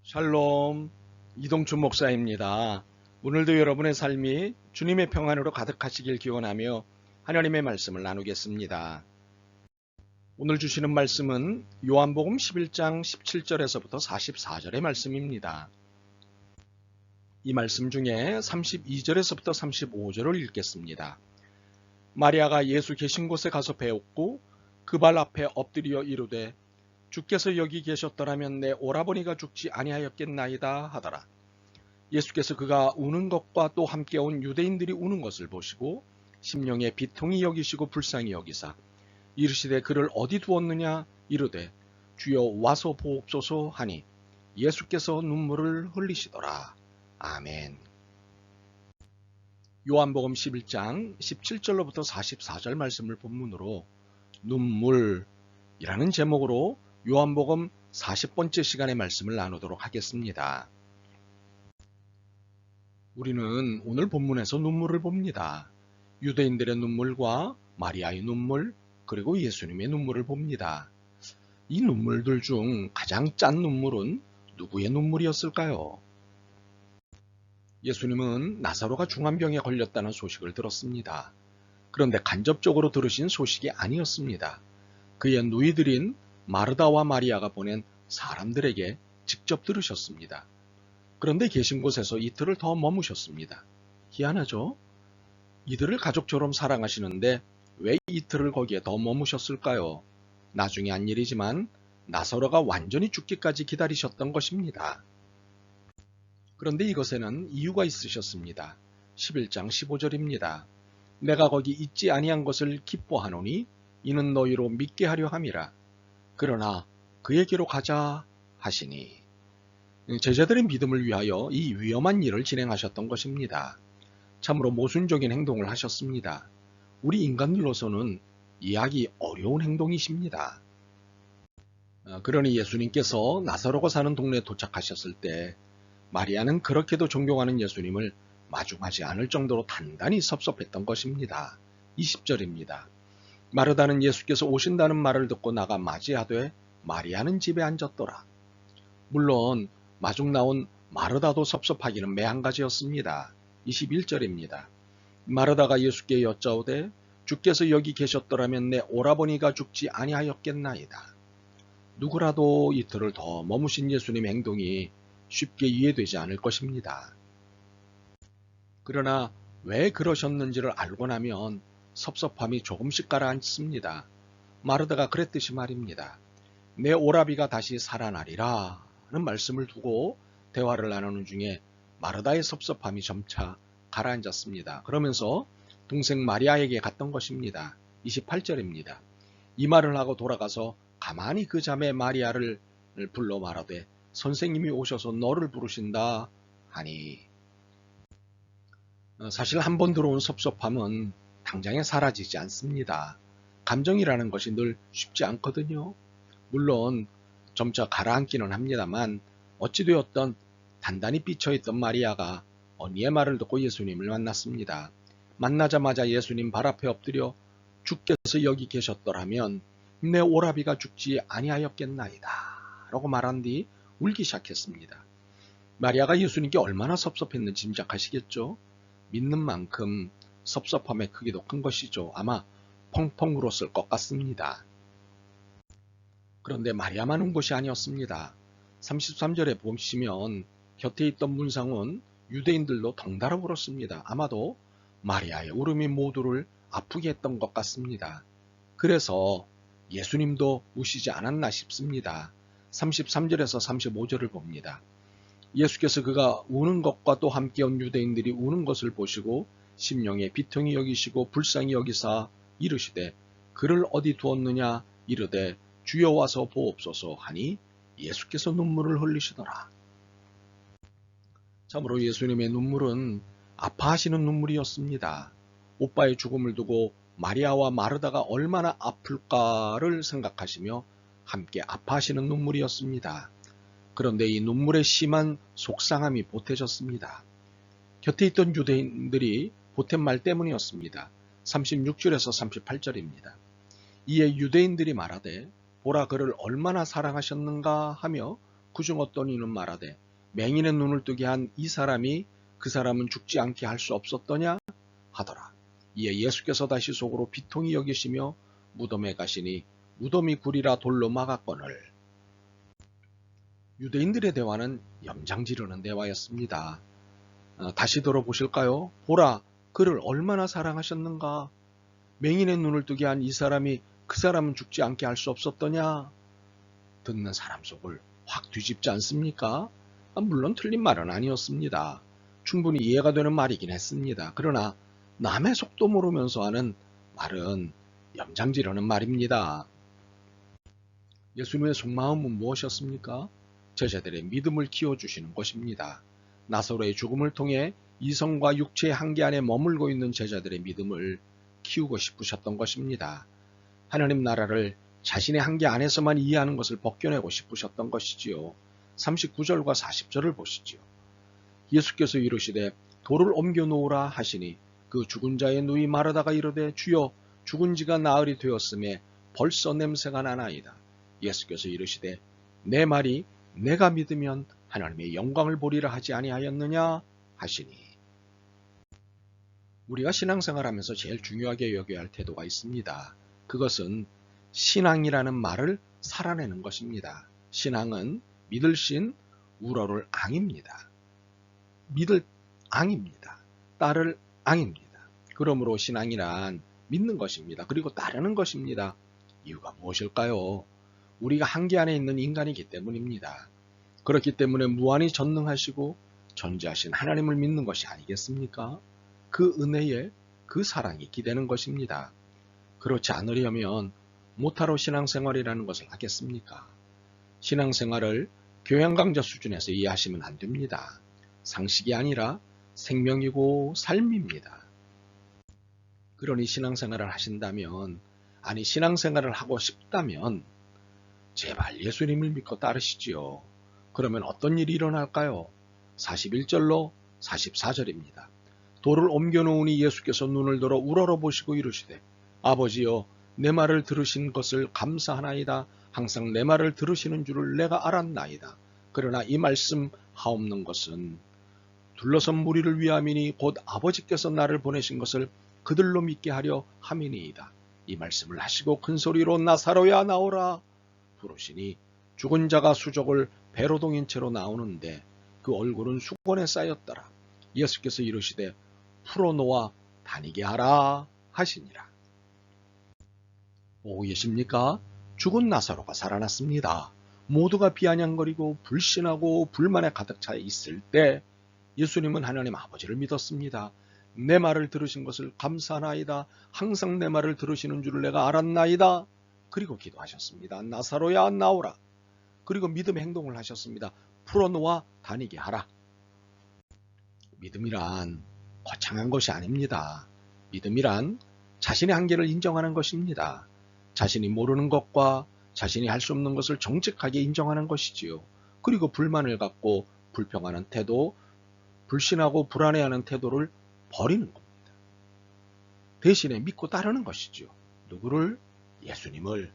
샬롬, 이동춘 목사입니다. 오늘도 여러분의 삶이 주님의 평안으로 가득하시길 기원하며 하나님의 말씀을 나누겠습니다. 오늘 주시는 말씀은 요한복음 11장 17절에서부터 44절의 말씀입니다. 이 말씀 중에 32절에서부터 35절을 읽겠습니다. 마리아가 예수 계신 곳에 가서 배웠고 그 발 앞에 엎드려 이르되 주께서 여기 계셨더라면 내 오라버니가 죽지 아니하였겠나이다 하더라. 예수께서 그가 우는 것과 또 함께 온 유대인들이 우는 것을 보시고 심령에 비통히 여기시고 불쌍히 여기사 이르시되 그를 어디 두었느냐 이르되 주여 와서 보옵소서 하니 예수께서 눈물을 흘리시더라. 아멘. 요한복음 11장 17절로부터 44절 말씀을 본문으로 눈물이라는 제목으로 요한복음 40번째 시간의 말씀을 나누도록 하겠습니다. 우리는 오늘 본문에서 눈물을 봅니다. 유대인들의 눈물과 마리아의 눈물, 그리고 예수님의 눈물을 봅니다. 이 눈물들 중 가장 짠 눈물은 누구의 눈물이었을까요? 예수님은 나사로가 중환병에 걸렸다는 소식을 들었습니다. 그런데 간접적으로 들으신 소식이 아니었습니다. 그의 누이들인 마르다와 마리아가 보낸 사람들에게 직접 들으셨습니다. 그런데 계신 곳에서 이틀을 더 머무셨습니다. 희한하죠? 이들을 가족처럼 사랑하시는데 왜 이틀을 거기에 더 머무셨을까요? 나중에 한 일이지만 나사로가 완전히 죽기까지 기다리셨던 것입니다. 그런데 이것에는 이유가 있으셨습니다. 11장 15절입니다. 내가 거기 있지 아니한 것을 기뻐하노니 이는 너희로 믿게 하려 함이라. 그러나 그에게로 가자 하시니. 제자들의 믿음을 위하여 이 위험한 일을 진행하셨던 것입니다. 참으로 모순적인 행동을 하셨습니다. 우리 인간들로서는 이해하기 어려운 행동이십니다. 그러니 예수님께서 나사로가 사는 동네에 도착하셨을 때 마리아는 그렇게도 존경하는 예수님을 마중하지 않을 정도로 단단히 섭섭했던 것입니다. 20절입니다. 마르다는 예수께서 오신다는 말을 듣고 나가 맞이하되 마리아는 집에 앉았더라. 물론 마중 나온 마르다도 섭섭하기는 매한가지였습니다. 21절입니다. 마르다가 예수께 여짜오되 주께서 여기 계셨더라면 내 오라버니가 죽지 아니하였겠나이다. 누구라도 이틀을 더 머무신 예수님의 행동이 쉽게 이해되지 않을 것입니다. 그러나 왜 그러셨는지를 알고 나면 섭섭함이 조금씩 가라앉습니다. 마르다가 그랬듯이 말입니다. 내 오라비가 다시 살아나리라 는 말씀을 두고 대화를 나누는 중에 마르다의 섭섭함이 점차 가라앉았습니다. 그러면서 동생 마리아에게 갔던 것입니다. 28절입니다. 이 말을 하고 돌아가서 가만히 그 자매 마리아를 불러 말하되 선생님이 오셔서 너를 부르신다 하니. 사실 한 번 들어온 섭섭함은 당장에 사라지지 않습니다. 감정이라는 것이 늘 쉽지 않거든요. 물론 점차 가라앉기는 합니다만 어찌되었던 단단히 삐쳐있던 마리아가 언니의 말을 듣고 예수님을 만났습니다. 만나자마자 예수님 발 앞에 엎드려 주께서 여기 계셨더라면 내 오라비가 죽지 아니하였겠나이다 라고 말한 뒤 울기 시작했습니다. 마리아가 예수님께 얼마나 섭섭했는지 짐작하시겠죠? 믿는 만큼 섭섭함의 크기도 큰 것이죠. 아마 펑펑 울었을 것 같습니다. 그런데 마리아만 운 것이 아니었습니다. 33절에 보시면 곁에 있던 문상은 유대인들도 덩달아 울었습니다. 아마도 마리아의 울음이 모두를 아프게 했던 것 같습니다. 그래서 예수님도 우시지 않았나 싶습니다. 33절에서 35절을 봅니다. 예수께서 그가 우는 것과 또 함께 온 유대인들이 우는 것을 보시고 심령에 비통히 여기시고 불쌍히 여기사 이르시되 그를 어디 두었느냐 이르되 주여 와서 보옵소서 하니 예수께서 눈물을 흘리시더라. 참으로 예수님의 눈물은 아파하시는 눈물이었습니다. 오빠의 죽음을 두고 마리아와 마르다가 얼마나 아플까를 생각하시며 함께 아파하시는 눈물이었습니다. 그런데 이 눈물의 심한 속상함이 보태졌습니다. 곁에 있던 유대인들이 보탠 말 때문이었습니다. 36절에서 38절입니다. 이에 유대인들이 말하되 보라 그를 얼마나 사랑하셨는가 하며 그중 어떤 이는 말하되 맹인의 눈을 뜨게 한 이 사람이 그 사람은 죽지 않게 할 수 없었더냐 하더라. 이에 예수께서 다시 속으로 비통히 여기시며 무덤에 가시니 무덤이 굴이라 돌로 막았거늘. 유대인들의 대화는 염장지르는 대화였습니다. 다시 들어보실까요? 보라, 그를 얼마나 사랑하셨는가. 맹인의 눈을 뜨게 한 이 사람이 그 사람은 죽지 않게 할 수 없었더냐. 듣는 사람 속을 확 뒤집지 않습니까? 물론 틀린 말은 아니었습니다. 충분히 이해가 되는 말이긴 했습니다. 그러나 남의 속도 모르면서 하는 말은 염장지르는 말입니다. 예수님의 속마음은 무엇이었습니까? 제자들의 믿음을 키워주시는 것입니다. 나사로의 죽음을 통해 이성과 육체의 한계 안에 머물고 있는 제자들의 믿음을 키우고 싶으셨던 것입니다. 하나님 나라를 자신의 한계 안에서만 이해하는 것을 벗겨내고 싶으셨던 것이지요. 39절과 40절을 보시지요. 예수께서 이르시되 돌을 옮겨 놓으라 하시니 그 죽은 자의 누이 마르다가 이르되 주여 죽은 지가 나흘이 되었음에 벌써 냄새가 나나이다. 예수께서 이르시되 내 말이 내가 믿으면 하나님의 영광을 보리라 하지 아니하였느냐 하시니. 우리가 신앙생활하면서 제일 중요하게 여겨야 할 태도가 있습니다. 그것은 신앙이라는 말을 살아내는 것입니다. 신앙은 믿을 신, 우러를 앙입니다. 믿을 앙입니다. 따를 앙입니다. 그러므로 신앙이란 믿는 것입니다. 그리고 따르는 것입니다. 이유가 무엇일까요? 우리가 한계 안에 있는 인간이기 때문입니다. 그렇기 때문에 무한히 전능하시고 전지하신 하나님을 믿는 것이 아니겠습니까? 그 은혜에 그 사랑이 기대는 것입니다. 그렇지 않으려면 못하러 신앙생활이라는 것을 하겠습니까? 신앙생활을 교양강좌 수준에서 이해하시면 안 됩니다. 상식이 아니라 생명이고 삶입니다. 그러니 신앙생활을 하신다면, 아니 신앙생활을 하고 싶다면 제발 예수님을 믿고 따르시지요. 그러면 어떤 일이 일어날까요? 41절로 44절입니다. 돌을 옮겨놓으니 예수께서 눈을 들어 우러러 보시고 이르시되 아버지여 내 말을 들으신 것을 감사하나이다. 항상 내 말을 들으시는 줄을 내가 알았나이다. 그러나 이 말씀 하옵는 것은 둘러선 무리를 위함이니 곧 아버지께서 나를 보내신 것을 그들로 믿게 하려 함이니이다. 이 말씀을 하시고 큰 소리로 나사로야 나오라 부르시니 죽은 자가 수족을 배로 동인 채로 나오는데 그 얼굴은 수건에 쌓였더라. 예수께서 이르시되 풀어놓아 다니게 하라 하시니라. 보고 계십니까? 죽은 나사로가 살아났습니다. 모두가 비아냥거리고 불신하고 불만에 가득 차 있을 때 예수님은 하나님 아버지를 믿었습니다. 내 말을 들으신 것을 감사하나이다. 항상 내 말을 들으시는 줄을 내가 알았나이다. 그리고 기도하셨습니다. 나사로야 나오라. 그리고 믿음의 행동을 하셨습니다. 풀어놓아 다니게 하라. 믿음이란 거창한 것이 아닙니다. 믿음이란 자신의 한계를 인정하는 것입니다. 자신이 모르는 것과 자신이 할 수 없는 것을 정직하게 인정하는 것이지요. 그리고 불만을 갖고 불평하는 태도, 불신하고 불안해하는 태도를 버리는 겁니다. 대신에 믿고 따르는 것이지요. 누구를? 예수님을.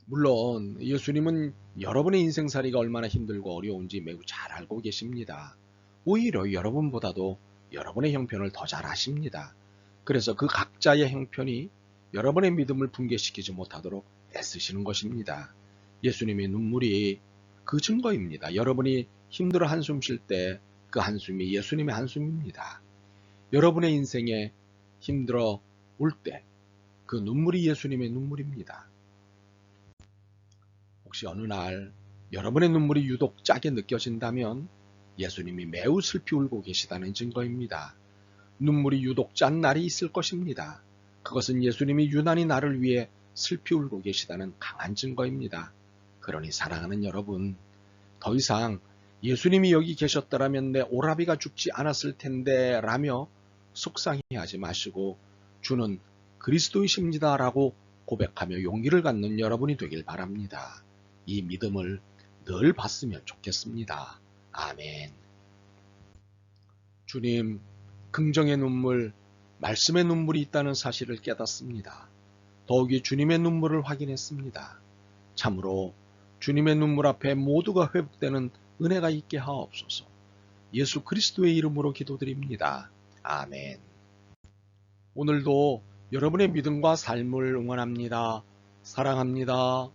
물론 예수님은 여러분의 인생살이가 얼마나 힘들고 어려운지 매우 잘 알고 계십니다. 오히려 여러분보다도 여러분의 형편을 더 잘 아십니다. 그래서 그 각자의 형편이 여러분의 믿음을 붕괴시키지 못하도록 애쓰시는 것입니다. 예수님의 눈물이 그 증거입니다. 여러분이 힘들어 한숨 쉴 때 그 한숨이 예수님의 한숨입니다. 여러분의 인생에 힘들어 올 때 그 눈물이 예수님의 눈물입니다. 혹시 어느 날 여러분의 눈물이 유독 짜게 느껴진다면 예수님이 매우 슬피 울고 계시다는 증거입니다. 눈물이 유독 짠 날이 있을 것입니다. 그것은 예수님이 유난히 나를 위해 슬피 울고 계시다는 강한 증거입니다. 그러니 사랑하는 여러분, 더 이상 예수님이 여기 계셨더라면 내 오라비가 죽지 않았을 텐데 라며 속상해하지 마시고 주는 그리스도이십니다 라고 고백하며 용기를 갖는 여러분이 되길 바랍니다. 이 믿음을 늘 봤으면 좋겠습니다. 아멘. 주님, 긍정의 눈물, 말씀의 눈물이 있다는 사실을 깨닫습니다. 더욱이 주님의 눈물을 확인했습니다. 참으로 주님의 눈물 앞에 모두가 회복되는 은혜가 있게 하옵소서. 예수 그리스도의 이름으로 기도드립니다. 아멘. 오늘도 여러분의 믿음과 삶을 응원합니다. 사랑합니다.